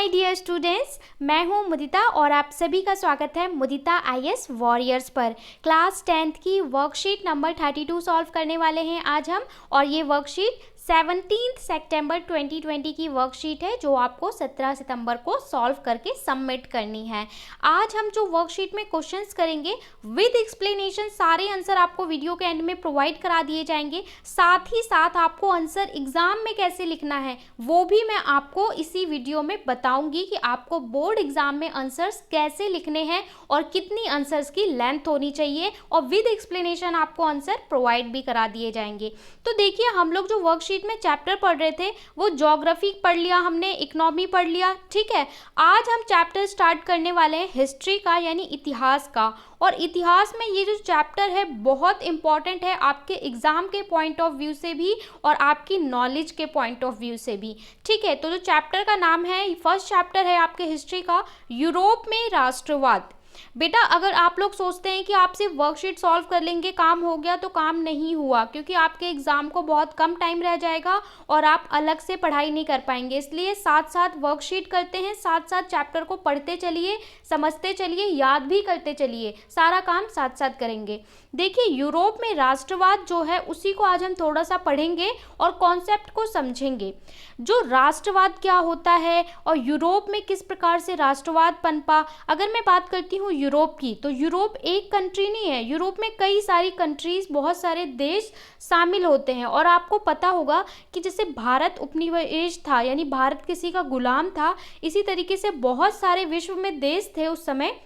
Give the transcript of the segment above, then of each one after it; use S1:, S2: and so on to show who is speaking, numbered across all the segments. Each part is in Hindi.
S1: डियर स्टूडेंट्स, मैं हूं मुदिता और आप सभी का स्वागत है मुदिता आईएएस वॉरियर्स पर। क्लास 10th की वर्कशीट नंबर 32 सॉल्व करने वाले हैं आज हम। और ये वर्कशीट 17 सितंबर 2020 की वर्कशीट है जो आपको 17 सितंबर को सॉल्व करके सबमिट करनी है। आज हम जो वर्कशीट में क्वेश्चंस करेंगे विद एक्सप्लेनेशन, सारे आंसर आपको वीडियो के एंड में प्रोवाइड करा दिए जाएंगे। साथ ही साथ आपको आंसर एग्जाम में कैसे लिखना है वो भी मैं आपको इसी वीडियो में बताऊंगी कि आपको बोर्ड एग्जाम में आंसर्स कैसे लिखने हैं और कितनी आंसर्स की लेंथ होनी चाहिए, और विद एक्सप्लेनेशन आपको आंसर प्रोवाइड भी करा दिए जाएंगे। तो देखिए, हम लोग जो वर्कशीट में चैप्टर पढ़ रहे थे वो ज्योग्राफी पढ़ लिया हमने, इकोनॉमी पढ़ लिया, ठीक है। आज हम चैप्टर स्टार्ट करने वाले हैं हिस्ट्री का, यानी इतिहास का। और इतिहास में ये जो चैप्टर है बहुत इंपॉर्टेंट है आपके एग्जाम के पॉइंट ऑफ व्यू से भी और आपकी नॉलेज के पॉइंट ऑफ व्यू से भी, ठीक है। तो जो चैप्टर का नाम है, फर्स्ट चैप्टर है आपके हिस्ट्री का, यूरोप में राष्ट्रवाद। बेटा, अगर आप लोग सोचते हैं कि आप सिर्फ वर्कशीट सॉल्व कर लेंगे काम हो गया, तो काम नहीं हुआ, क्योंकि आपके एग्जाम को बहुत कम टाइम रह जाएगा और आप अलग से पढ़ाई नहीं कर पाएंगे। इसलिए साथ साथ वर्कशीट करते हैं, साथ साथ चैप्टर को पढ़ते चलिए, समझते चलिए, याद भी करते चलिए, सारा काम साथ साथ करेंगे। देखिए, यूरोप में राष्ट्रवाद जो है उसी को आज हम थोड़ा सा पढ़ेंगे और कॉन्सेप्ट को समझेंगे। जो राष्ट्रवाद क्या होता है और यूरोप में किस प्रकार से राष्ट्रवाद पनपा। अगर मैं बात करती हूँ यूरोप की, तो यूरोप एक कंट्री नहीं है, यूरोप में कई सारी कंट्रीज, बहुत सारे देश शामिल होते हैं। और आपको पता होगा कि जैसे भारत उपनिवेश था, यानी भारत किसी का गुलाम था, इसी तरीके से बहुत सारे विश्व में देश थे उस समय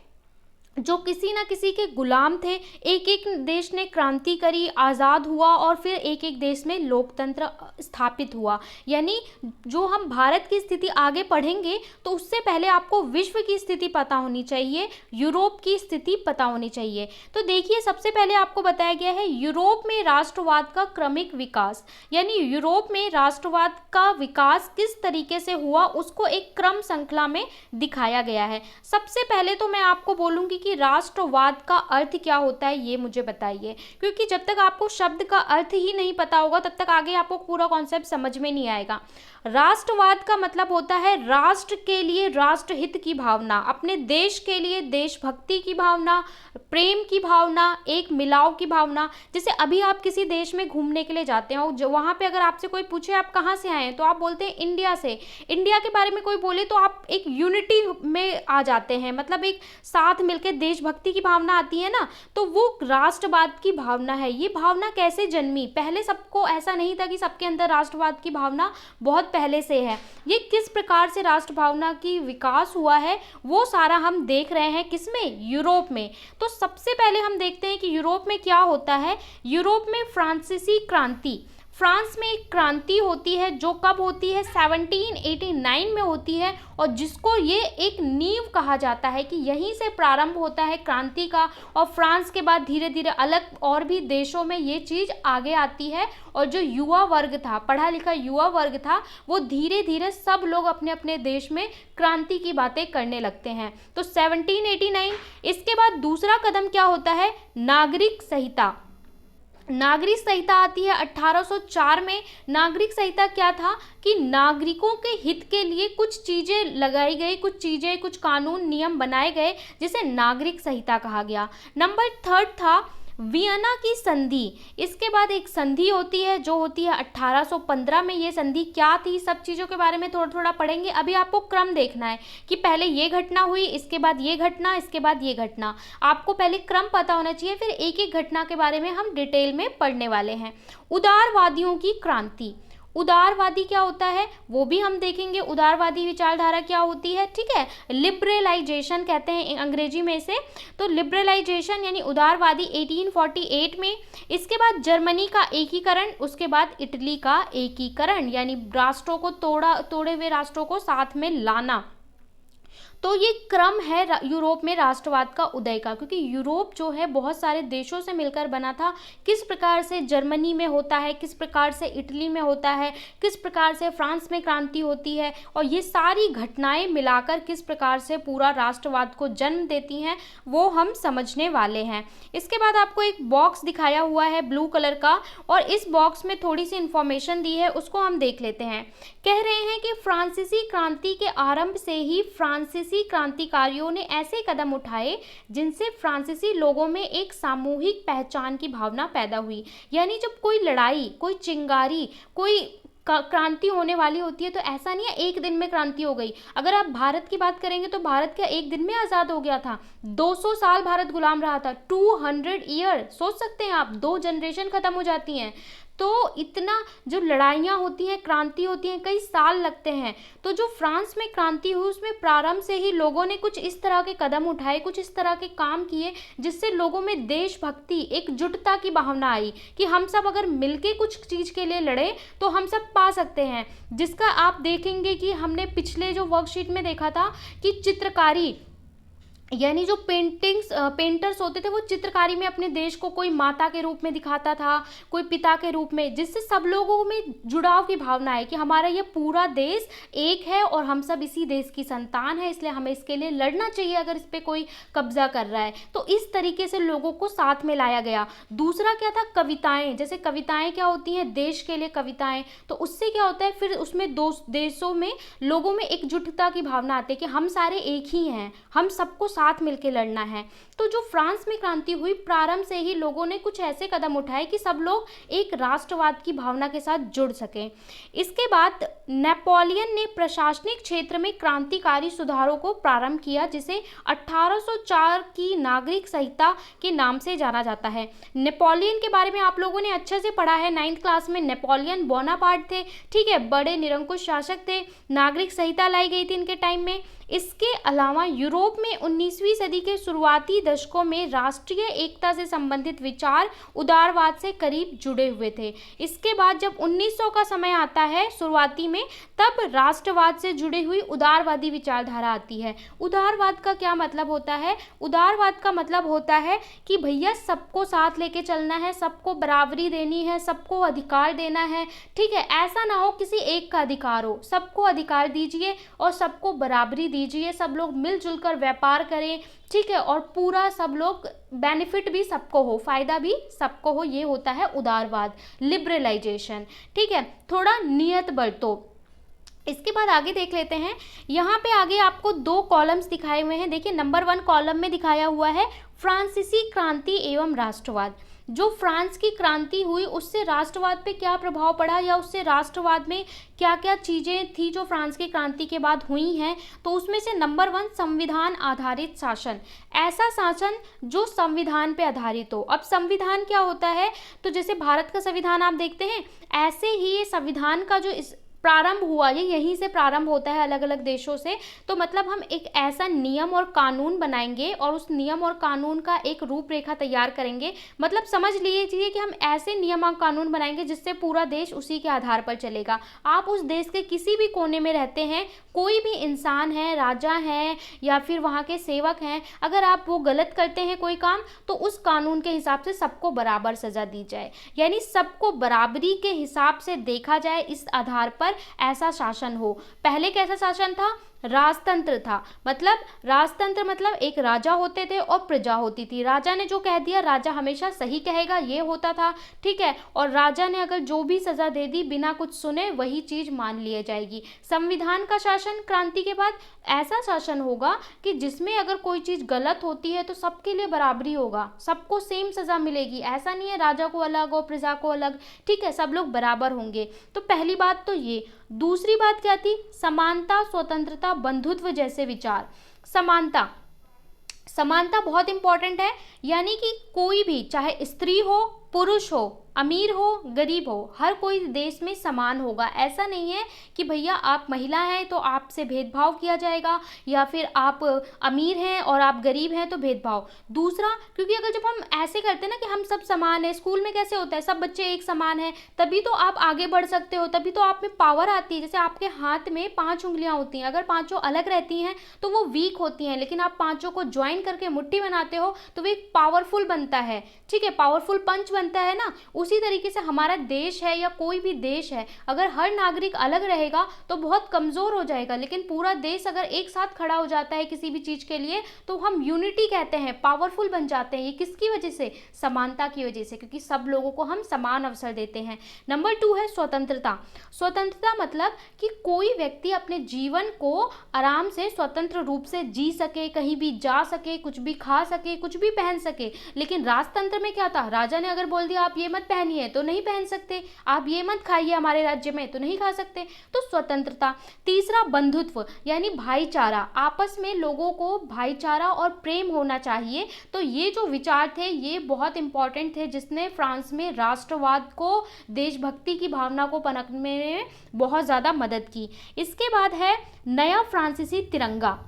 S1: जो किसी ना किसी के गुलाम थे। एक एक देश ने क्रांति करी, आज़ाद हुआ और फिर एक एक देश में लोकतंत्र स्थापित हुआ। यानी जो हम भारत की स्थिति आगे पढ़ेंगे तो उससे पहले आपको विश्व की स्थिति पता होनी चाहिए, यूरोप की स्थिति पता होनी चाहिए। तो देखिए, सबसे पहले आपको बताया गया है यूरोप में राष्ट्रवाद का क्रमिक विकास, यानी यूरोप में राष्ट्रवाद का विकास किस तरीके से हुआ उसको एक क्रम श्रृंखला में दिखाया गया है। सबसे पहले तो मैं आपको बोलूँगी कि राष्ट्रवाद का अर्थ क्या होता है ये मुझे बताइए, क्योंकि जब तक आपको शब्द का अर्थ ही नहीं पता होगा तब तक आगे आपको पूरा कॉन्सेप्ट समझ में नहीं आएगा। राष्ट्रवाद का मतलब होता है राष्ट्र के लिए राष्ट्रहित की भावना, अपने देश के लिए देशभक्ति की भावना, प्रेम की भावना, एक मिलाव की भावना। जैसे अभी आप किसी देश में घूमने के लिए जाते हो, जो वहाँ पे अगर आपसे कोई पूछे आप कहाँ से आए हैं तो आप बोलते हैं इंडिया से। इंडिया के बारे में कोई बोले तो आप एक यूनिटी में आ जाते हैं, मतलब एक साथ मिलकर देशभक्ति की भावना आती है ना, तो वो राष्ट्रवाद की भावना है। ये भावना कैसे जन्मी? पहले सबको ऐसा नहीं था कि सबके अंदर राष्ट्रवाद की भावना बहुत पहले से है। ये किस प्रकार से राष्ट्र भावना की विकास हुआ है वो सारा हम देख रहे हैं किसमें? यूरोप में। तो सबसे पहले हम देखते हैं कि यूरोप में क्या होता है। यूरोप में फ्रांसीसी क्रांति, फ्रांस में एक क्रांति होती है जो कब होती है? 1789 में होती है, और जिसको ये एक नींव कहा जाता है कि यहीं से प्रारंभ होता है क्रांति का। और फ्रांस के बाद धीरे धीरे अलग और भी देशों में ये चीज़ आगे आती है, और जो युवा वर्ग था, पढ़ा लिखा युवा वर्ग था, वो धीरे धीरे सब लोग अपने अपने देश में क्रांति की बातें करने लगते हैं। तो 1789। इसके बाद दूसरा कदम क्या होता है? नागरिक संहिता। नागरिक संहिता आती है 1804 में। नागरिक संहिता क्या था कि नागरिकों के हित के लिए कुछ चीज़ें लगाई गई, कुछ चीज़ें, कुछ कानून नियम बनाए गए, जिसे नागरिक संहिता कहा गया। नंबर 3 था वियना की संधि। इसके बाद एक संधि होती है जो होती है 1815 में। ये संधि क्या थी, सब चीज़ों के बारे में थोड़ा थोड़ा पढ़ेंगे। अभी आपको क्रम देखना है कि पहले ये घटना हुई, इसके बाद ये घटना, इसके बाद ये घटना। आपको पहले क्रम पता होना चाहिए, फिर एक एक घटना के बारे में हम डिटेल में पढ़ने वाले हैं। उदारवादियों की क्रांति। उदारवादी क्या होता है वो भी हम देखेंगे। उदारवादी विचारधारा क्या होती है, ठीक है। लिबरलाइजेशन कहते हैं अंग्रेजी में इसे। तो लिबरलाइजेशन यानी उदारवादी 1848 में। इसके बाद जर्मनी का एकीकरण, उसके बाद इटली का एकीकरण, यानी राष्ट्रों को तोड़े हुए राष्ट्रों को साथ में लाना। तो ये क्रम है यूरोप में राष्ट्रवाद का उदय का, क्योंकि यूरोप जो है बहुत सारे देशों से मिलकर बना था। किस प्रकार से जर्मनी में होता है, किस प्रकार से इटली में होता है, किस प्रकार से फ्रांस में क्रांति होती है, और ये सारी घटनाएं मिलाकर किस प्रकार से पूरा राष्ट्रवाद को जन्म देती हैं, वो हम समझने वाले हैं। इसके बाद आपको एक बॉक्स दिखाया हुआ है ब्लू कलर का, और इस बॉक्स में थोड़ी सी इंफॉर्मेशन दी है, उसको हम देख लेते हैं। कह रहे हैं कि फ्रांसीसी क्रांति के आरंभ से ही फ्रांसीसी क्रांतिकारियों ने ऐसे कदम उठाए जिनसे फ्रांसीसी लोगों में एक सामूहिक पहचान की भावना पैदा हुई। यानी जब कोई लड़ाई, कोई चिंगारी, कोई क्रांति होने वाली होती है तो ऐसा नहीं है एक दिन में क्रांति हो गई। अगर आप भारत की बात करेंगे तो भारत क्या एक दिन में आज़ाद हो गया था? 200 साल भारत गुलाम रहा था, 200 ईयर। सोच सकते हैं आप, 2 जनरेशन खत्म हो जाती हैं। तो इतना जो लड़ाइयाँ होती हैं, क्रांति होती हैं, कई साल लगते हैं। तो जो फ्रांस में क्रांति हुई उसमें प्रारंभ से ही लोगों ने कुछ इस तरह के कदम उठाए, कुछ इस तरह के काम किए जिससे लोगों में देशभक्ति, एकजुटता की भावना आई कि हम सब अगर मिलके कुछ चीज़ के लिए लड़े तो हम सब पा सकते हैं। जिसका आप देखेंगे कि हमने पिछले जो वर्कशीट में देखा था कि चित्रकारी, यानी जो पेंटर्स होते थे वो चित्रकारी में अपने देश को कोई माता के रूप में दिखाता था, कोई पिता के रूप में, जिससे सब लोगों में जुड़ाव की भावना है कि हमारा ये पूरा देश एक है और हम सब इसी देश की संतान है, इसलिए हमें इसके लिए लड़ना चाहिए अगर इस पर कोई कब्जा कर रहा है। तो इस तरीके से लोगों को साथ में लाया गया। दूसरा क्या था? कविताएं। जैसे कविताएं क्या होती हैं? देश के लिए कविताएं। तो उससे क्या होता है, फिर उसमें दो देशों में लोगों में एकजुटता की भावना आती है कि हम सारे एक ही हैं, हम सबको साथ मिलकर लड़ना है। तो जो फ्रांस में क्रांति हुई, प्रारंभ से ही लोगों ने कुछ ऐसे कदम उठाए कि सब लोग एक राष्ट्रवाद की भावना के साथ जुड़ सकें। इसके बाद नेपोलियन ने प्रशासनिक क्षेत्र में क्रांतिकारी सुधारों को प्रारंभ किया, जिसे 1804 की नागरिक संहिता के नाम से जाना जाता है। नेपोलियन के बारे में आप लोगों ने अच्छे से पढ़ा है 9th क्लास में। नेपोलियन बोनापार्ट थे, ठीक है, बड़े निरंकुश शासक थे। नागरिक संहिता लाई गई थी इनके टाइम में। इसके अलावा यूरोप में 19वीं सदी के शुरुआती दशकों में राष्ट्रीय एकता से संबंधित विचार उदारवाद से करीब जुड़े हुए थे। इसके बाद जब 1900 का समय आता है शुरुआती में, तब राष्ट्रवाद से जुड़ी हुई उदारवादी विचारधारा आती है। उदारवाद का क्या मतलब होता है? उदारवाद का मतलब होता है कि भैया सबको साथ लेके चलना है, सबको बराबरी देनी है, सबको अधिकार देना है, ठीक है। ऐसा ना हो किसी एक का अधिकार हो, सबको अधिकार दीजिए और सबको बराबरी दीजिए, सब लोग मिलजुल कर व्यापार करें, ठीक है, और पूरा सब लोग बेनिफिट भी सबको हो, फायदा भी सबको हो। ये होता है उदारवाद, लिबरलाइजेशन, ठीक है। थोड़ा नियत बरतो। इसके बाद आगे देख लेते हैं। यहाँ पे आगे आपको 2 कॉलम्स दिखाए हुए हैं। देखिए, नंबर 1 कॉलम में दिखाया हुआ है फ्रांसीसी क्रांति एवं राष्ट्रवाद। जो फ्रांस की क्रांति हुई उससे राष्ट्रवाद पे क्या प्रभाव पड़ा, या उससे राष्ट्रवाद में क्या क्या चीज़ें थी जो फ्रांस की क्रांति के बाद हुई हैं। तो उसमें से नंबर 1 संविधान आधारित शासन। ऐसा शासन जो संविधान पे आधारित हो। अब संविधान क्या होता है? तो जैसे भारत का संविधान आप देखते हैं, ऐसे ही ये संविधान का जो इस प्रारंभ हुआ, ये यहीं से प्रारंभ होता है अलग अलग देशों से। तो मतलब हम एक ऐसा नियम और कानून बनाएंगे और उस नियम और कानून का एक रूपरेखा तैयार करेंगे। मतलब समझ लीजिए कि हम ऐसे नियम और कानून बनाएंगे जिससे पूरा देश उसी के आधार पर चलेगा। आप उस देश के किसी भी कोने में रहते हैं, कोई भी इंसान है, राजा हैं या फिर वहाँ के सेवक हैं, अगर आप वो गलत करते हैं कोई काम, तो उस कानून के हिसाब से सबको बराबर सजा दी जाए, यानी सबको बराबरी के हिसाब से देखा जाए, इस आधार पर ऐसा शासन हो। पहले कैसा शासन था? राजतंत्र था। मतलब राजतंत्र मतलब एक राजा होते थे और प्रजा होती थी। राजा ने जो कह दिया, राजा हमेशा सही कहेगा, ये होता था, ठीक है। और राजा ने अगर जो भी सजा दे दी बिना कुछ सुने, वही चीज मान लिया जाएगी। संविधान का शासन क्रांति के बाद ऐसा शासन होगा कि जिसमें अगर कोई चीज गलत होती है तो सबके लिए बराबरी होगा, सबको सेम सजा मिलेगी। ऐसा नहीं है राजा को अलग और प्रजा को अलग, ठीक है, सब लोग बराबर होंगे। तो पहली बात तो ये। दूसरी बात क्या थी? समानता, स्वतंत्रता, बंधुत्व जैसे विचार। समानता बहुत इंपॉर्टेंट है, यानी कि कोई भी, चाहे स्त्री हो, पुरुष हो, अमीर हो, गरीब हो, हर कोई देश में समान होगा। ऐसा नहीं है कि भैया आप महिला हैं तो आपसे भेदभाव किया जाएगा, या फिर आप अमीर हैं और आप गरीब हैं तो भेदभाव। दूसरा, क्योंकि अगर जब हम ऐसे करते हैं ना कि हम सब समान हैं, स्कूल में कैसे होता है, सब बच्चे एक समान हैं, तभी तो आप आगे बढ़ सकते हो, तभी तो आप में पावर आती है। जैसे आपके हाथ में 5 उंगलियां होती हैं, अगर पांचों अलग रहती हैं तो वो वीक होती हैं, लेकिन आप पांचों को ज्वाइन करके मुट्ठी बनाते हो तो वो एक पावरफुल बनता है। ठीक है, पावरफुल पंच बनता है ना। उसी तरीके से हमारा देश है या कोई भी देश है, अगर हर नागरिक अलग रहेगा तो बहुत कमजोर हो जाएगा, लेकिन पूरा देश अगर एक साथ खड़ा हो जाता है किसी भी चीज के लिए तो हम यूनिटी कहते हैं, पावरफुल बन जाते हैं। ये किसकी वजह से? समानता की वजह से, क्योंकि सब लोगों को हम समान अवसर देते हैं। नंबर 2 है स्वतंत्रता। स्वतंत्रता मतलब कि कोई व्यक्ति अपने जीवन को आराम से स्वतंत्र रूप से जी सके, कहीं भी जा सके, कुछ भी खा सके, कुछ भी पहन सके। लेकिन राजतंत्र में क्या था? राजा ने अगर बोल दिया आप ये मत पहनिए तो नहीं पहन सकते, आप ये मत खाइए हमारे राज्य में तो नहीं खा सकते। तो स्वतंत्रता। तीसरा बंधुत्व, यानी भाईचारा, आपस में लोगों को भाईचारा और प्रेम होना चाहिए। तो ये जो विचार थे ये बहुत इंपॉर्टेंट थे, जिसने फ्रांस में राष्ट्रवाद को, देशभक्ति की भावना को पनपने में बहुत ज़्यादा मदद की। इसके बाद है नया फ्रांसीसी तिरंगा।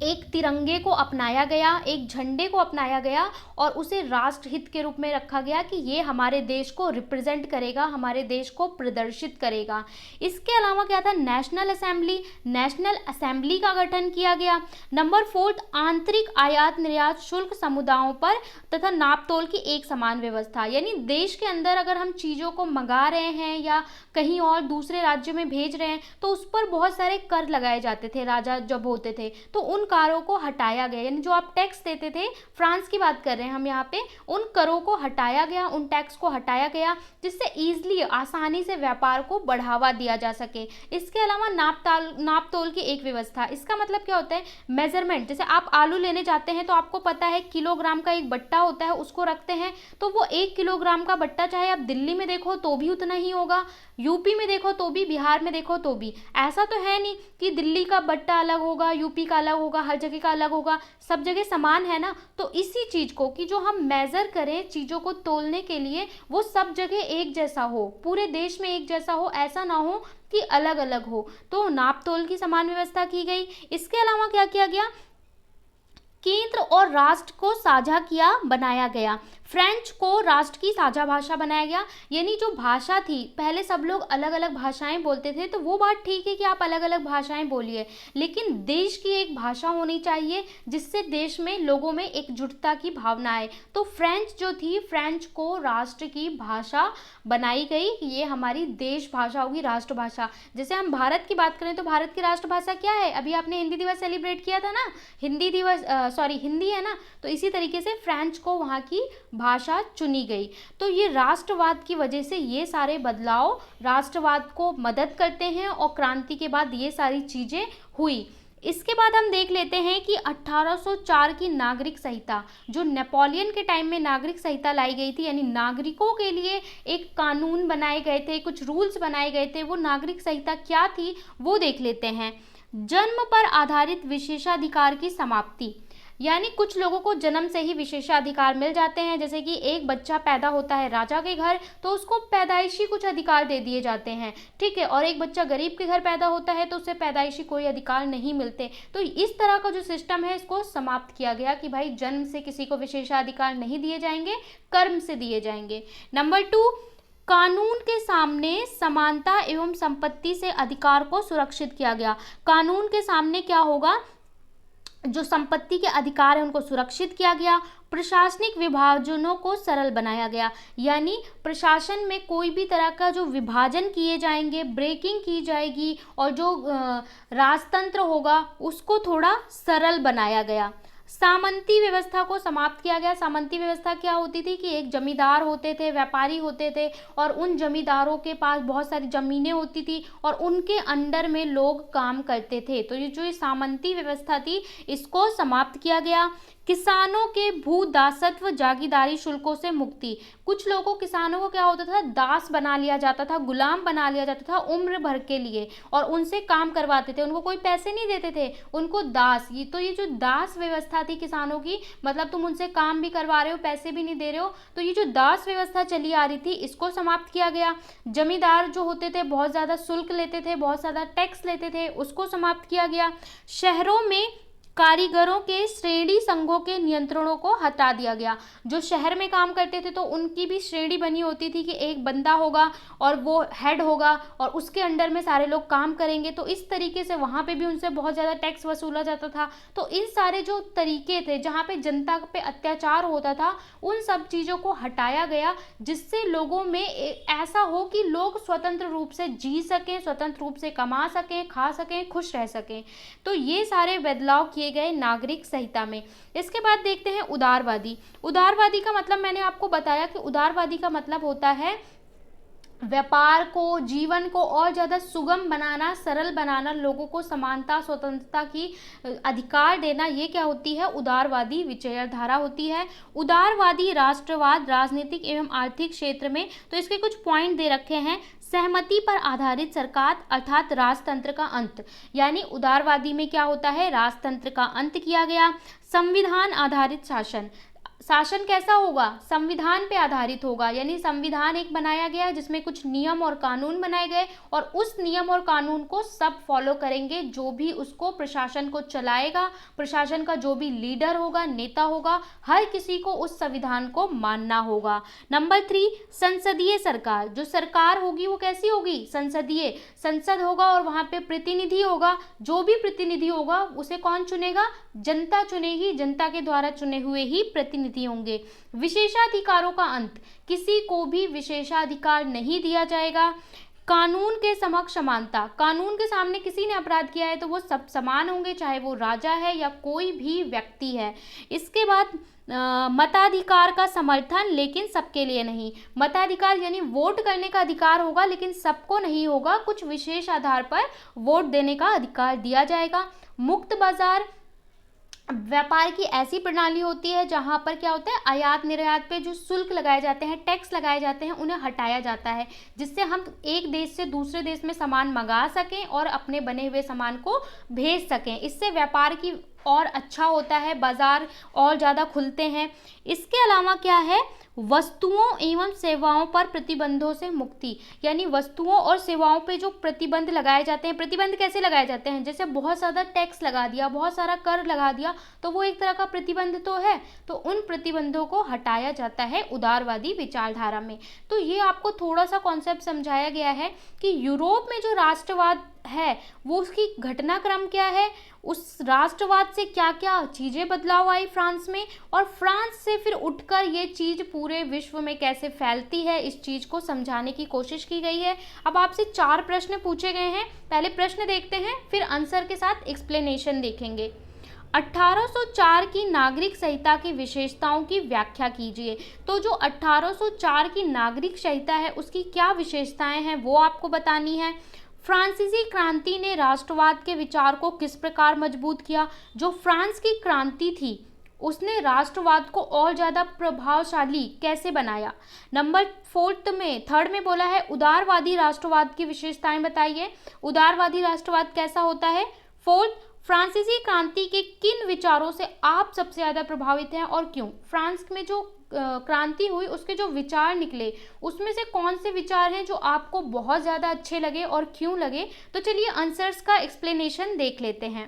S1: एक तिरंगे को अपनाया गया, एक झंडे को अपनाया गया और उसे राष्ट्रहित के रूप में रखा गया कि ये हमारे देश को रिप्रेजेंट करेगा, हमारे देश को प्रदर्शित करेगा। इसके अलावा क्या था? National assembly. नेशनल असेंबली का गठन किया गया। नंबर 4, आंतरिक आयात निर्यात शुल्क समुदायों पर तथा नापतोल की एक समान व्यवस्था। यानी देश के अंदर अगर हम चीज़ों को मंगा रहे हैं या कहीं और दूसरे राज्यों में भेज रहे हैं तो उस पर बहुत सारे कर लगाए जाते थे, राजा जब होते थे तो उन करों को हटाया गया। यानी जो आप टैक्स देते थे, फ्रांस की बात कर रहे हैं हम यहाँ पे, उन करों को हटाया गया, उन टैक्स को हटाया गया, जिससे ईजिली, आसानी से व्यापार को बढ़ावा दिया जा सके। इसके अलावा नापतोल की एक व्यवस्था। इसका मतलब क्या होता है? मेजरमेंट। जैसे आप आलू लेने जाते हैं तो आपको पता है किलोग्राम का एक बट्टा होता है, उसको रखते हैं, तो वो 1 किलोग्राम का बट्टा चाहे आप दिल्ली में देखो तो भी उतना ही होगा, यूपी में देखो तो भी, बिहार में देखो तो भी। ऐसा तो है नहीं कि दिल्ली का बट्टा अलग होगा, यूपी का अलग होगा, हर जगह का अलग होगा, सब जगह समान है ना। तो इसी चीज को कि जो हम मेजर करें चीजों को तोलने के लिए, वो सब जगह एक जैसा हो, पूरे देश में एक जैसा हो, ऐसा ना हो कि अलग अलग हो। तो नापतोल की समान व्यवस्था की गई। इसके अलावा क्या किया गया? केंद्र और राष्ट्र को साझा किया, बनाया गया। फ्रेंच को राष्ट्र की साझा भाषा बनाया गया। यानी जो भाषा थी, पहले सब लोग अलग अलग भाषाएं बोलते थे, तो वो बात ठीक है कि आप अलग अलग भाषाएं बोलिए, लेकिन देश की एक भाषा होनी चाहिए जिससे देश में लोगों में एकजुटता की भावना आए। तो फ्रेंच जो थी, फ्रेंच को राष्ट्र की भाषा बनाई गई कि ये हमारी देश भाषा होगी, राष्ट्रभाषा। जैसे हम भारत की बात करें तो भारत की राष्ट्रभाषा क्या है? अभी आपने हिंदी दिवस सेलिब्रेट किया था ना, हिंदी दिवस, हिंदी है ना। तो इसी तरीके से फ्रेंच को वहाँ की भाषा चुनी गई। तो ये राष्ट्रवाद की वजह से ये सारे बदलाव राष्ट्रवाद को मदद करते हैं और क्रांति के बाद ये सारी चीज़ें हुई। इसके बाद हम देख लेते हैं कि 1804 की नागरिक संहिता, जो नेपोलियन के टाइम में नागरिक संहिता लाई गई थी, यानी नागरिकों के लिए एक कानून बनाए गए थे, कुछ रूल्स बनाए गए थे। वो नागरिक संहिता क्या थी वो देख लेते हैं। जन्म पर आधारित विशेषाधिकार की समाप्ति। यानी कुछ लोगों को जन्म से ही विशेषाधिकार मिल जाते हैं। जैसे कि एक बच्चा पैदा होता है राजा के घर तो उसको पैदाइशी कुछ अधिकार दे दिए जाते हैं, ठीक है। और एक बच्चा गरीब के घर पैदा होता है तो उसे पैदाइशी कोई अधिकार नहीं मिलते। तो इस तरह का जो सिस्टम है इसको समाप्त किया गया कि भाई जन्म से किसी को विशेषाधिकार नहीं दिए जाएंगे, कर्म से दिए जाएंगे। नंबर 2, कानून के सामने समानता एवं संपत्ति से अधिकार को सुरक्षित किया गया। कानून के सामने क्या होगा? जो संपत्ति के अधिकार है उनको सुरक्षित किया गया। प्रशासनिक विभाजनों को सरल बनाया गया। यानी प्रशासन में कोई भी तरह का जो विभाजन किए जाएंगे, ब्रेकिंग की जाएगी, और जो राजतंत्र होगा उसको थोड़ा सरल बनाया गया। सामंती व्यवस्था को समाप्त किया गया। सामंती व्यवस्था क्या होती थी कि एक जमींदार होते थे, व्यापारी होते थे, और उन जमींदारों के पास बहुत सारी जमीनें होती थी और उनके अंडर में लोग काम करते थे। तो ये जो सामंती व्यवस्था थी इसको समाप्त किया गया। किसानों के भू दासत्व जागीरदारी शुल्कों से मुक्ति। कुछ लोगों, किसानों को क्या होता था, दास बना लिया जाता था, गुलाम बना लिया जाता था उम्र भर के लिए, और उनसे काम करवाते थे, उनको कोई पैसे नहीं देते थे, उनको दास। ये जो दास व्यवस्था व्यवस्था थी किसानों की, मतलब तुम उनसे काम भी करवा रहे हो, पैसे भी नहीं दे रहे हो, तो ये जो दास व्यवस्था चली आ रही थी इसको समाप्त किया गया। जमींदार जो होते थे बहुत ज़्यादा शुल्क लेते थे, बहुत ज़्यादा टैक्स लेते थे, उसको समाप्त किया गया। शहरों में कारीगरों के श्रेणी संघों के नियंत्रणों को हटा दिया गया। जो शहर में काम करते थे तो उनकी भी श्रेणी बनी होती थी कि एक बंदा होगा और वो हेड होगा और उसके अंडर में सारे लोग काम करेंगे, तो इस तरीके से वहाँ पे भी उनसे बहुत ज़्यादा टैक्स वसूला जाता था। तो इन सारे जो तरीके थे जहाँ पे जनता पे अत्याचार होता था, उन सब चीज़ों को हटाया गया, जिससे लोगों में ऐसा हो कि लोग स्वतंत्र रूप से जी सकें, स्वतंत्र रूप से कमा सकें, खा सकें, खुश रह सकें। तो ये सारे बदलाव किए गए नागरिक संहिता में। इसके बाद देखते हैं उदारवादी। उदारवादी का मतलब मैंने आपको बताया कि उदारवादी का मतलब होता है व्यापार को, जीवन को और ज़्यादा सुगम बनाना, सरल बनाना, लोगों को समानता, स्वतंत्रता की अधिकार देना, ये क्या होती है? उदारवादी विचारधारा होती है। उदारवादी राष्ट्रवाद राजनीतिक एवं आर्थिक क्षेत्र में, तो इसके कुछ पॉइंट दे रखे हैं। सहमति पर आधारित सरकार अर्थात राजतंत्र का अंत, यानी उदारवादी में क्या होता है? राजतंत्र का अंत किया गया। संविधान आधारित शासन, शासन कैसा होगा? संविधान पे आधारित होगा, यानी संविधान एक बनाया गया जिसमें कुछ नियम और कानून बनाए गए और उस नियम और कानून को सब फॉलो करेंगे, जो भी उसको प्रशासन को चलाएगा, प्रशासन का जो भी लीडर होगा, नेता होगा, हर किसी को उस संविधान को मानना होगा। नंबर 3, संसदीय सरकार। जो सरकार होगी वो कैसी होगी? संसदीय, संसद होगा और वहाँ पे प्रतिनिधि होगा। जो भी प्रतिनिधि होगा उसे कौन चुनेगा? जनता चुनेगी, जनता के द्वारा चुने हुए ही प्रतिनिधि होंगे। विशेषाधिकारों का अंत, किसी को भी विशेषाधिकार नहीं दिया जाएगा। कानून के समक्ष समानता, कानून के सामने किसी ने अपराध किया है तो वो सब समान होंगे, चाहे वो राजा है या कोई भी व्यक्ति है। इसके बाद मताधिकार का समर्थन, लेकिन सबके लिए नहीं। मताधिकार यानी वोट करने का अधिकार होगा, लेकिन सबको नहीं होगा, कुछ विशेष आधार पर वोट देने का अधिकार दिया जाएगा। मुक्त बाजार, व्यापार की ऐसी प्रणाली होती है जहां पर क्या होता है? आयात निर्यात पे जो शुल्क लगाए जाते हैं, टैक्स लगाए जाते हैं, उन्हें हटाया जाता है, जिससे हम एक देश से दूसरे देश में सामान मंगा सकें और अपने बने हुए सामान को भेज सकें। इससे व्यापार की और अच्छा होता है, बाजार और ज़्यादा खुलते हैं। इसके अलावा क्या है? वस्तुओं एवं सेवाओं पर प्रतिबंधों से मुक्ति, यानी वस्तुओं और सेवाओं पे जो प्रतिबंध लगाए जाते हैं। प्रतिबंध कैसे लगाए जाते हैं? जैसे बहुत ज़्यादा टैक्स लगा दिया, बहुत सारा कर लगा दिया, तो वो एक तरह का प्रतिबंध तो है, तो उन प्रतिबंधों को हटाया जाता है उदारवादी विचारधारा में। तो ये आपको थोड़ा सा कॉन्सेप्ट समझाया गया है कि यूरोप में जो राष्ट्रवाद है वो उसकी घटनाक्रम क्या है, उस राष्ट्रवाद से क्या क्या चीज़ें बदलाव आई फ्रांस में, और फ्रांस से फिर उठकर ये चीज़ पूरे विश्व में कैसे फैलती है, इस चीज़ को समझाने की कोशिश की गई है। अब आपसे 4 प्रश्न पूछे गए हैं। पहले प्रश्न देखते हैं, फिर आंसर के साथ एक्सप्लेनेशन देखेंगे। 1804 की नागरिक संहिता की विशेषताओं की व्याख्या कीजिए। तो जो 1804 की नागरिक संहिता है उसकी क्या विशेषताएं हैं वो आपको बतानी है। फ्रांसीसी क्रांति ने राष्ट्रवाद के विचार को किस प्रकार मजबूत किया? जो फ्रांस की क्रांति थी उसने राष्ट्रवाद को और ज़्यादा प्रभावशाली कैसे बनाया? नंबर 3 में बोला है उदारवादी राष्ट्रवाद की विशेषताएं बताइए। उदारवादी राष्ट्रवाद कैसा होता है? 4, फ्रांसीसी क्रांति के किन विचारों से आप सबसे ज़्यादा प्रभावित हैं और क्यों? फ्रांस में जो क्रांति हुई उसके जो विचार निकले उसमें से कौन से विचार हैं जो आपको बहुत ज़्यादा अच्छे लगे और क्यों लगे? तो चलिए आंसर्स का एक्सप्लेनेशन देख लेते हैं।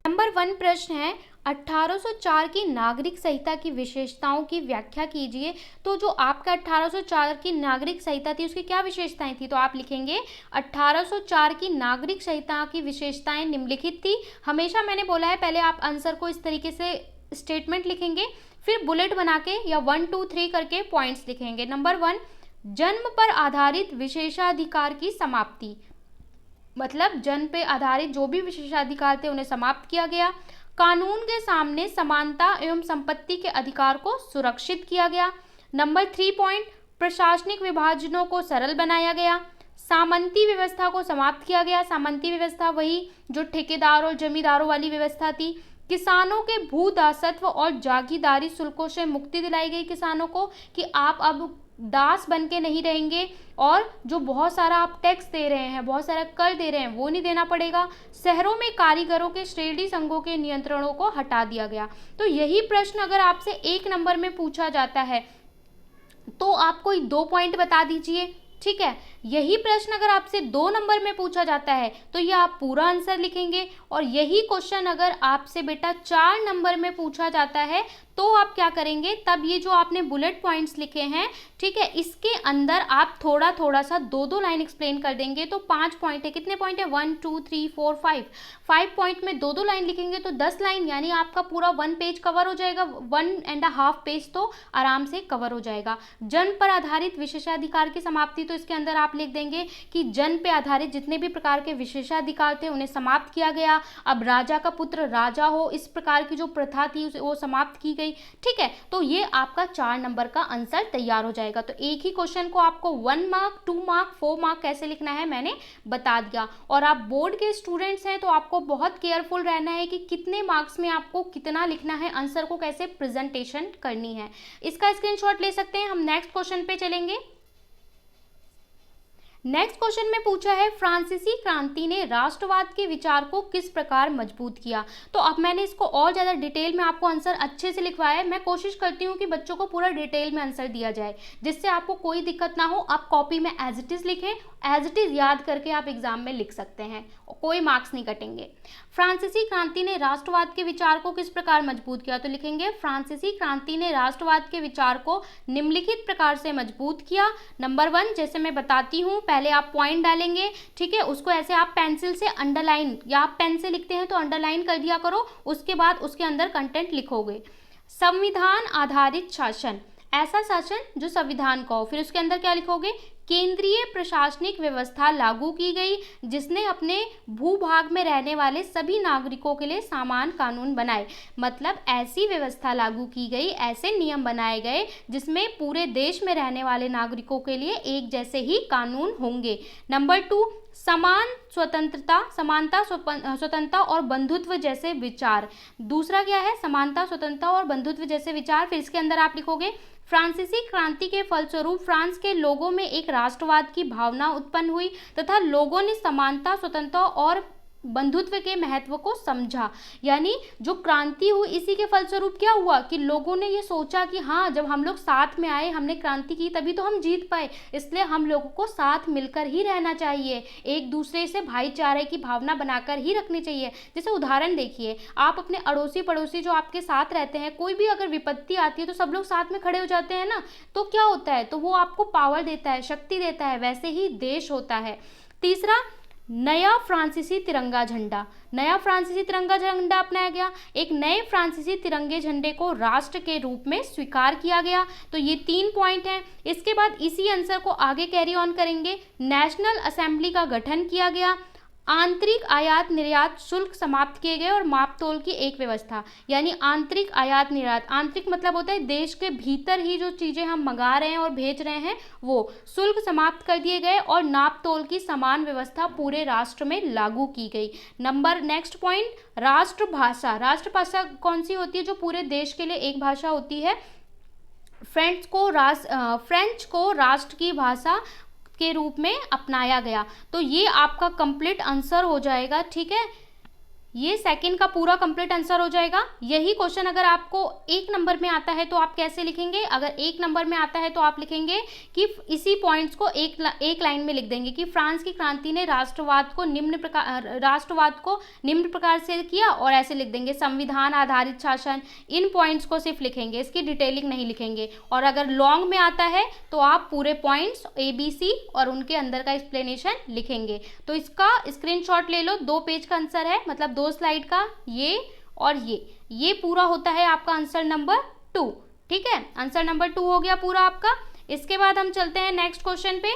S1: नंबर 1 प्रश्न है 1804 की नागरिक संहिता की विशेषताओं की व्याख्या कीजिए। तो जो आपका 1804 की नागरिक संहिता थी उसकी क्या विशेषताएं थी? तो आप लिखेंगे 1804 की नागरिक संहिता की विशेषताएं निम्नलिखित थी। हमेशा मैंने बोला है पहले आप आंसर को इस तरीके से स्टेटमेंट लिखेंगे, फिर बुलेट बना के या 1 2 3 करके पॉइंट्स लिखेंगे। नंबर 1, जन्म पर आधारित विशेषाधिकार की समाप्ति, मतलब जन्म पे आधारित जो भी विशेषाधिकार थे उन्हें समाप्त किया गया। कानून के सामने समानता एवं संपत्ति के अधिकार को सुरक्षित किया गया। नंबर 3 पॉइंट, प्रशासनिक विभाजनों को सरल बनाया गया। सामंती व्यवस्था को समाप्त किया गया। सामंती व्यवस्था वही जो ठेकेदार और जमींदारों वाली व्यवस्था थी। किसानों के भू दासत्व और जागीरदारी शुल्कों से मुक्ति दिलाई गई किसानों को, कि आप अब दास बन के नहीं रहेंगे, और जो बहुत सारा आप टैक्स दे रहे हैं, बहुत सारा कर दे रहे हैं, वो नहीं देना पड़ेगा। शहरों में कारीगरों के श्रेणी संघों के नियंत्रणों को हटा दिया गया। तो यही प्रश्न अगर आपसे 1 नंबर में पूछा जाता है तो आप कोई 2 पॉइंट बता दीजिए, ठीक है। यही प्रश्न अगर आपसे 2 नंबर में पूछा जाता है तो ये आप पूरा आंसर लिखेंगे, और यही क्वेश्चन अगर आपसे बेटा 4 नंबर में पूछा जाता है तो आप क्या करेंगे, तब ये जो आपने बुलेट पॉइंट्स लिखे हैं, ठीक है, इसके अंदर आप थोड़ा थोड़ा सा 2-2 लाइन एक्सप्लेन कर देंगे। तो 5 पॉइंट है, कितने पॉइंट है, 1 2 3 4 5 पॉइंट में 2-2 लाइन लिखेंगे तो 10 लाइन, यानी आपका पूरा 1 पेज कवर हो जाएगा, 1.5 पेज तो आराम से कवर हो जाएगा। जन्म पर आधारित विशेषाधिकार की समाप्ति, तो इसके अंदर आप लिख देंगे कि जन्म पे आधारित जितने भी प्रकार के विशेषाधिकार थे उन्हें समाप्त किया गया। अब राजा का पुत्र राजा हो, इस प्रकार की जो प्रथा थी वो समाप्त की गई, ठीक है। तो ये आपका 4 नंबर का आंसर तैयार हो जाएगा। तो एक ही क्वेश्चन को आपको 1 मार्क, 2 मार्क, 4 मार्क कैसे लिखना है मैंने बता दिया। और आप बोर्ड के स्टूडेंट्स हैं तो आपको बहुत केयरफुल रहना है कि कितने मार्क्स में आपको कितना लिखना है, आंसर को कैसे प्रेजेंटेशन करनी है। इसका स्क्रीनशॉट ले सकते हैं। हम नेक्स्ट क्वेश्चन पे चलेंगे। नेक्स्ट क्वेश्चन में पूछा है, फ्रांसीसी क्रांति ने राष्ट्रवाद के विचार को किस प्रकार मजबूत किया। तो अब मैंने इसको और ज़्यादा डिटेल में आपको आंसर अच्छे से लिखवाया है। मैं कोशिश करती हूँ कि बच्चों को पूरा डिटेल में आंसर दिया जाए, जिससे आपको कोई दिक्कत ना हो। आप कॉपी में एज इट इज़ लिखें, एज इट इज़ याद करके आप एग्जाम में लिख सकते हैं, कोई मार्क्स नहीं कटेंगे। फ्रांसीसी क्रांति ने राष्ट्रवाद के विचार को किस प्रकार मजबूत किया, तो लिखेंगे फ्रांसीसी क्रांति ने राष्ट्रवाद के विचार को निम्नलिखित प्रकार से मजबूत किया। नंबर 1, जैसे मैं बताती हूँ, पहले आप पॉइंट डालेंगे, ठीक है, उसको ऐसे आप पेंसिल से अंडरलाइन, या आप पेन से लिखते हैं तो अंडरलाइन कर दिया करो, उसके बाद उसके अंदर कंटेंट लिखोगे। संविधान आधारित शासन, ऐसा शासन जो संविधान का हो। फिर उसके अंदर क्या लिखोगे, केंद्रीय प्रशासनिक व्यवस्था लागू की गई जिसने अपने भूभाग में रहने वाले सभी नागरिकों के लिए समान कानून बनाए। मतलब ऐसी व्यवस्था लागू की गई, ऐसे नियम बनाए गए जिसमें पूरे देश में रहने वाले नागरिकों के लिए एक जैसे ही कानून होंगे। नंबर 2, समान स्वतंत्रता, समानता, स्वतंत्रता और बंधुत्व जैसे विचार। दूसरा क्या है, समानता, स्वतंत्रता और बंधुत्व जैसे विचार। फिर इसके अंदर आप लिखोगे, फ्रांसीसी क्रांति के फलस्वरूप फ्रांस के लोगों में एक राष्ट्रवाद की भावना उत्पन्न हुई तथा लोगों ने समानता, स्वतंत्रता और बंधुत्व के महत्व को समझा। यानी जो क्रांति हुई, इसी के फलस्वरूप क्या हुआ कि लोगों ने ये सोचा कि हाँ, जब हम लोग साथ में आए, हमने क्रांति की, तभी तो हम जीत पाए, इसलिए हम लोगों को साथ मिलकर ही रहना चाहिए, एक दूसरे से भाईचारे की भावना बनाकर ही रखनी चाहिए। जैसे उदाहरण देखिए, आप अपने अड़ोसी पड़ोसी जो आपके साथ रहते हैं, कोई भी अगर विपत्ति आती है तो सब लोग साथ में खड़े हो जाते हैं ना, तो क्या होता है, तो वो आपको पावर देता है, शक्ति देता है। वैसे ही देश होता है। तीसरा, नया फ्रांसीसी तिरंगा झंडा, नया फ्रांसीसी तिरंगा झंडा अपनाया गया। एक नए फ्रांसीसी तिरंगे झंडे को राष्ट्र के रूप में स्वीकार किया गया। तो ये 3 पॉइंट हैं। इसके बाद इसी आंसर को आगे कैरी ऑन करेंगे। नेशनल असेंबली का गठन किया गया। आंतरिक आयात निर्यात शुल्क समाप्त किए गए और मापतोल की एक व्यवस्था। यानी आंतरिक आयात निर्यात, आंतरिक मतलब होता है देश के भीतर ही जो चीज़ें हम मंगा रहे हैं और भेज रहे हैं, वो शुल्क समाप्त कर दिए गए और नापतोल की समान व्यवस्था पूरे राष्ट्र में लागू की गई। नेक्स्ट पॉइंट, राष्ट्रभाषा। राष्ट्रभाषा कौन सी होती है, जो पूरे देश के लिए एक भाषा होती है। फ्रेंच को राष्ट्र की भाषा के रूप में अपनाया गया। तो ये आपका कंप्लीट आंसर हो जाएगा, ठीक है, ये सेकंड का पूरा कंप्लीट आंसर हो जाएगा। यही क्वेश्चन अगर आपको 1 नंबर में आता है तो आप कैसे लिखेंगे, अगर 1 नंबर में आता है तो आप लिखेंगे कि इसी पॉइंट्स को एक लाइन में लिख देंगे कि फ्रांस की क्रांति ने राष्ट्रवाद को निम्न प्रकार से किया, और ऐसे लिख देंगे संविधान आधारित शासन। इन पॉइंट्स को सिर्फ लिखेंगे, इसकी डिटेलिंग नहीं लिखेंगे। और अगर लॉन्ग में आता है तो आप पूरे पॉइंट्स ABC और उनके अंदर का एक्सप्लेनेशन लिखेंगे। तो इसका स्क्रीनशॉट ले लो, 2 पेज का आंसर है, मतलब 2 स्लाइड का, ये और ये पूरा होता है आपका आंसर नंबर 2, ठीक है। आंसर नंबर 2 हो गया पूरा आपका। इसके बाद हम चलते हैं नेक्स्ट क्वेश्चन पे।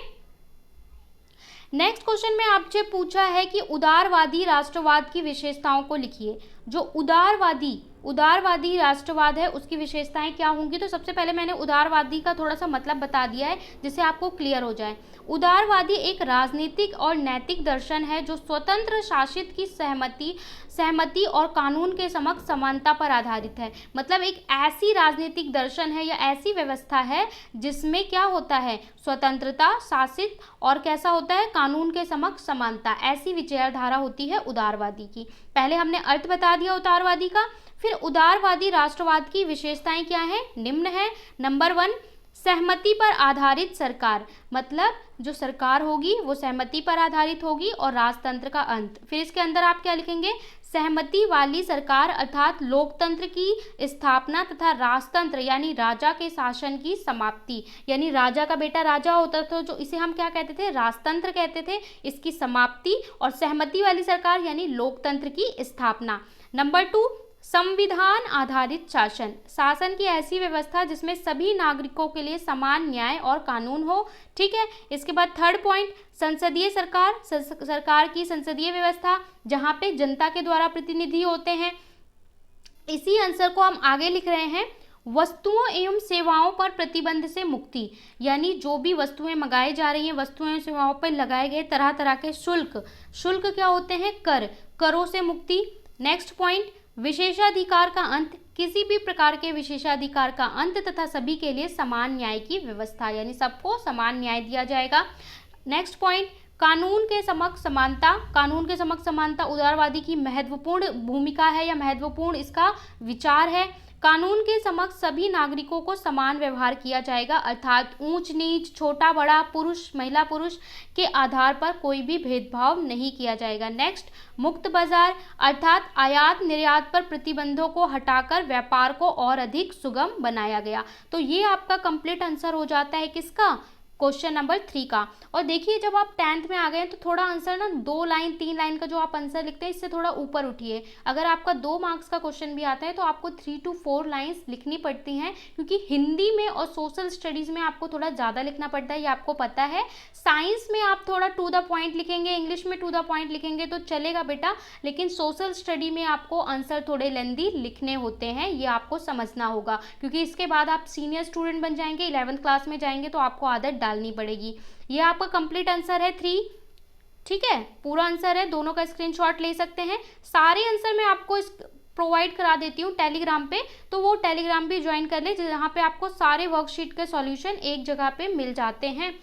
S1: नेक्स्ट क्वेश्चन में आपसे पूछा है कि उदारवादी राष्ट्रवाद की विशेषताओं को लिखिए। जो उदारवादी उदारवादी राष्ट्रवाद है उसकी विशेषताएं क्या होंगी। तो सबसे पहले मैंने उदारवादी का थोड़ा सा मतलब बता दिया है जिससे आपको क्लियर हो जाए। उदारवादी एक राजनीतिक और नैतिक दर्शन है जो स्वतंत्र शासित की सहमति और कानून के समक्ष समानता पर आधारित है। मतलब एक ऐसी राजनीतिक दर्शन है या ऐसी व्यवस्था है जिसमें क्या होता है, स्वतंत्रता, शासित और कैसा होता है, कानून के समक्ष समानता। ऐसी विचारधारा होती है उदारवादी की। पहले हमने अर्थ बता दिया उदारवादी का। फिर उदारवादी राष्ट्रवाद की विशेषताएं क्या है, निम्न है। नंबर 1, सहमति पर आधारित सरकार। मतलब जो सरकार होगी वो सहमति पर आधारित होगी। और राजतंत्र का अंत। फिर इसके अंदर आप क्या लिखेंगे, सहमति वाली सरकार अर्थात लोकतंत्र की स्थापना तथा राजतंत्र यानी राजा के शासन की समाप्ति। यानी राजा का बेटा राजा होता था जो इसे हम क्या कहते थे, राजतंत्र कहते थे, इसकी समाप्ति। और सहमति वाली सरकार यानी लोकतंत्र की स्थापना। नंबर 2, संविधान आधारित शासन। शासन की ऐसी व्यवस्था जिसमें सभी नागरिकों के लिए समान न्याय और कानून हो। ठीक है। इसके बाद थर्ड पॉइंट, संसदीय सरकार। सरकार की संसदीय व्यवस्था जहां पे जनता के द्वारा प्रतिनिधि होते हैं। इसी आंसर को हम आगे लिख रहे हैं, वस्तुओं एवं सेवाओं पर प्रतिबंध से मुक्ति। यानी जो भी वस्तुएं मंगाई जा रही हैं, वस्तुएं एवं सेवाओं पर लगाए गए तरह तरह के शुल्क क्या होते हैं, करों से मुक्ति। नेक्स्ट पॉइंट, विशेषाधिकार का अंत। किसी भी प्रकार के विशेषाधिकार का अंत तथा सभी के लिए समान न्याय की व्यवस्था। यानी सबको समान न्याय दिया जाएगा। नेक्स्ट पॉइंट, कानून के समक्ष समानता। कानून के समक्ष समानता उदारवादी की महत्वपूर्ण भूमिका है या महत्वपूर्ण इसका विचार है। कानून के समक्ष सभी नागरिकों को समान व्यवहार किया जाएगा अर्थात ऊंच नीच, छोटा बड़ा, पुरुष महिला पुरुष के आधार पर कोई भी भेदभाव नहीं किया जाएगा। नेक्स्ट, मुक्त बाजार अर्थात आयात निर्यात पर प्रतिबंधों को हटाकर व्यापार को और अधिक सुगम बनाया गया। तो ये आपका कंप्लीट आंसर हो जाता है किसका, क्वेश्चन नंबर 3 का। और देखिए जब आप 10th में आ गए तो थोड़ा आंसर ना 2 लाइन 3 लाइन का जो आप आंसर लिखते हैं इससे थोड़ा ऊपर उठिए। अगर आपका 2 मार्क्स का क्वेश्चन भी आता है तो आपको 3 to 4 लाइन्स लिखनी पड़ती हैं क्योंकि हिंदी में और सोशल स्टडीज़ में आपको थोड़ा ज़्यादा लिखना पड़ता है, ये आपको पता है। साइंस में आप थोड़ा टू द पॉइंट लिखेंगे, इंग्लिश में टू द पॉइंट लिखेंगे तो चलेगा बेटा, लेकिन सोशल स्टडी में आपको आंसर थोड़े लेंदी लिखने होते हैं, ये आपको समझना होगा क्योंकि इसके बाद आप सीनियर स्टूडेंट बन जाएंगे, 11th क्लास में जाएंगे तो आपको आदत डालनी पड़ेगी। ये आपका कंप्लीट आंसर है 3। ठीक है, पूरा आंसर है, दोनों का स्क्रीनशॉट ले सकते हैं। सारे आंसर मैं आपको प्रोवाइड करा देती हूँ टेलीग्राम पे, तो वो टेलीग्राम भी ज्वाइन कर ले जहाँ पे आपको सारे वर्कशीट के सॉल्यूशन एक जगह पे मिल जाते हैं।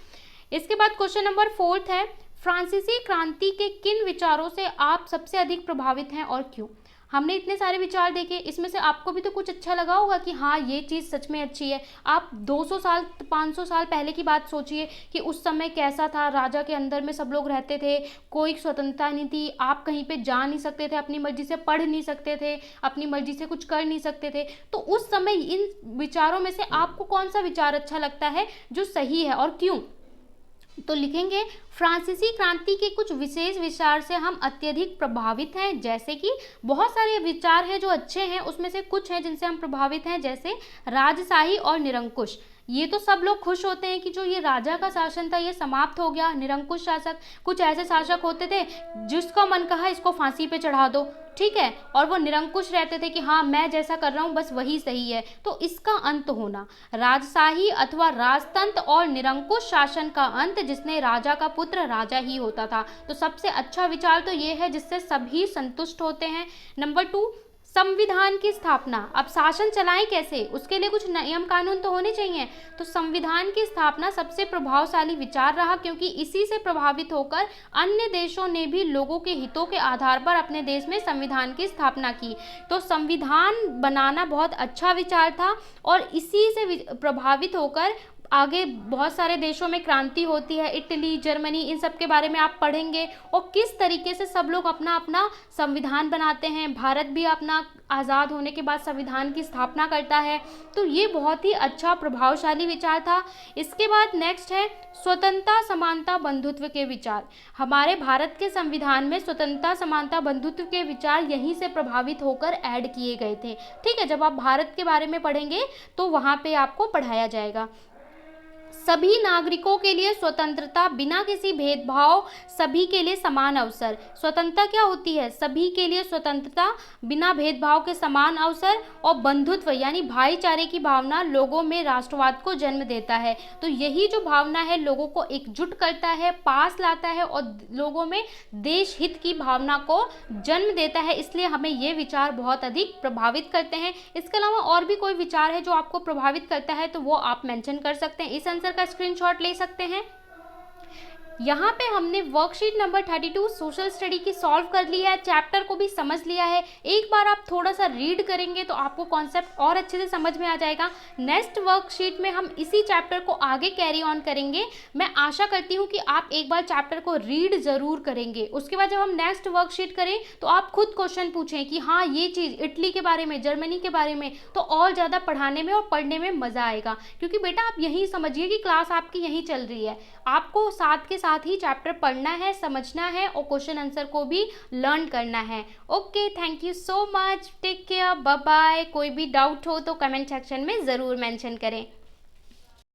S1: इसके बाद क्वेश्चन नंबर 4 है, फ्रांसीसी क्रांति के किन विचारों से आप सबसे अधिक प्रभावित हैं और क्यों। हमने इतने सारे विचार देखे, इसमें से आपको भी तो कुछ अच्छा लगा होगा कि हाँ ये चीज़ सच में अच्छी है। आप 200 साल 500 साल पहले की बात सोचिए कि उस समय कैसा था, राजा के अंदर में सब लोग रहते थे, कोई स्वतंत्रता नहीं थी, आप कहीं पे जा नहीं सकते थे, अपनी मर्जी से पढ़ नहीं सकते थे, अपनी मर्जी से कुछ कर नहीं सकते थे। तो उस समय इन विचारों में से आपको कौन सा विचार अच्छा लगता है जो सही है और क्यों। तो लिखेंगे फ्रांसीसी क्रांति के कुछ विशेष विचार से हम अत्यधिक प्रभावित हैं। जैसे कि बहुत सारे विचार हैं जो अच्छे हैं, उसमें से कुछ हैं जिनसे हम प्रभावित हैं, जैसे राजशाही और निरंकुश। ये तो सब लोग खुश होते हैं कि जो ये राजा का शासन था ये समाप्त हो गया। निरंकुश शासक, कुछ ऐसे शासक होते थे जिसका मन कहा इसको फांसी पे चढ़ा दो, ठीक है, और वो निरंकुश रहते थे कि हाँ मैं जैसा कर रहा हूँ बस वही सही है। तो इसका अंत होना, राजशाही अथवा राजतंत्र और निरंकुश शासन का अंत जिसने राजा का पुत्र राजा ही होता था। तो सबसे अच्छा विचार तो ये है जिससे सभी संतुष्ट होते हैं। नंबर 2, संविधान की स्थापना। अब शासन चलाएं कैसे, उसके लिए कुछ नियम कानून तो होने चाहिए। तो संविधान की स्थापना सबसे प्रभावशाली विचार रहा क्योंकि इसी से प्रभावित होकर अन्य देशों ने भी लोगों के हितों के आधार पर अपने देश में संविधान की स्थापना की। तो संविधान बनाना बहुत अच्छा विचार था और इसी से प्रभावित होकर आगे बहुत सारे देशों में क्रांति होती है, इटली, जर्मनी, इन सब के बारे में आप पढ़ेंगे और किस तरीके से सब लोग अपना अपना संविधान बनाते हैं। भारत भी अपना आज़ाद होने के बाद संविधान की स्थापना करता है। तो ये बहुत ही अच्छा प्रभावशाली विचार था। इसके बाद नेक्स्ट है स्वतंत्रता, समानता, बंधुत्व के विचार। हमारे भारत के संविधान में स्वतंत्रता, समानता, बंधुत्व के विचार यहीं से प्रभावित होकर ऐड किए गए थे। ठीक है, जब आप भारत के बारे में पढ़ेंगे तो वहाँ पे आपको पढ़ाया जाएगा। सभी नागरिकों के लिए स्वतंत्रता, बिना किसी भेदभाव, सभी के लिए समान अवसर। स्वतंत्रता क्या होती है? सभी के लिए स्वतंत्रता, बिना भेदभाव के समान अवसर, और बंधुत्व यानी भाईचारे की भावना लोगों में राष्ट्रवाद को जन्म देता है। तो यही जो भावना है लोगों को एकजुट करता है, पास लाता है और लोगों में देश हित की भावना को जन्म देता है। इसलिए हमें ये विचार बहुत अधिक प्रभावित करते हैं। इसके अलावा और भी कोई विचार है जो आपको प्रभावित करता है तो वो आप मेंशन कर सकते हैं। इस आंसर का स्क्रीनशॉट ले सकते हैं। यहाँ पे हमने वर्कशीट नंबर 32 सोशल स्टडी की सॉल्व कर ली है, चैप्टर को भी समझ लिया है। एक बार आप थोड़ा सा रीड करेंगे तो आपको कॉन्सेप्ट और अच्छे से समझ में आ जाएगा। नेक्स्ट वर्कशीट में हम इसी चैप्टर को आगे कैरी ऑन करेंगे। मैं आशा करती हूँ कि आप एक बार चैप्टर को रीड जरूर करेंगे। उसके बाद जब हम नेक्स्ट वर्कशीट करें तो आप खुद क्वेश्चन पूछें कि हाँ ये चीज़ इटली के बारे में, जर्मनी के बारे में, तो और ज़्यादा पढ़ाने में और पढ़ने में मज़ा आएगा। क्योंकि बेटा आप यही समझिए कि क्लास आपकी यहीं चल रही है, आपको साथ के साथ ही चैप्टर पढ़ना है, समझना है और क्वेश्चन आंसर को भी लर्न करना है। Okay, thank you so much, take care, bye bye. कोई भी डाउट हो तो कमेंट सेक्शन में ज़रूर मेंशन करें।